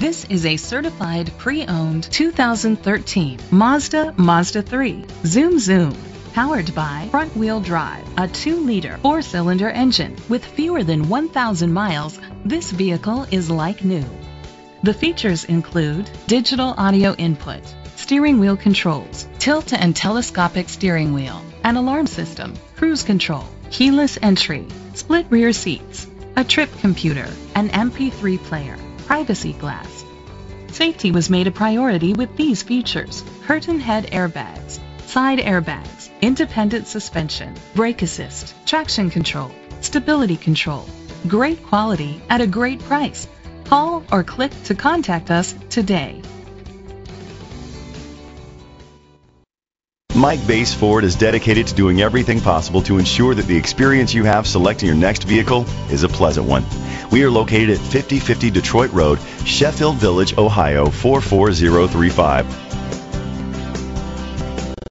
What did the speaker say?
This is a certified pre-owned 2013 Mazda 3. Zoom Zoom. Powered by front-wheel drive, a 2-liter 4-cylinder engine. With fewer than 1,000 miles, this vehicle is like new. The features include digital audio input, steering wheel controls, tilt and telescopic steering wheel, an alarm system, cruise control, keyless entry, split rear seats, a trip computer, an MP3 player, privacy glass. Safety was made a priority with these features: curtain head airbags, side airbags, independent suspension, brake assist, traction control, stability control. Great quality at a great price. Call or click to contact us today. Mike Bass Ford is dedicated to doing everything possible to ensure that the experience you have selecting your next vehicle is a pleasant one. We are located at 5050 Detroit Road, Sheffield Village, Ohio 44035.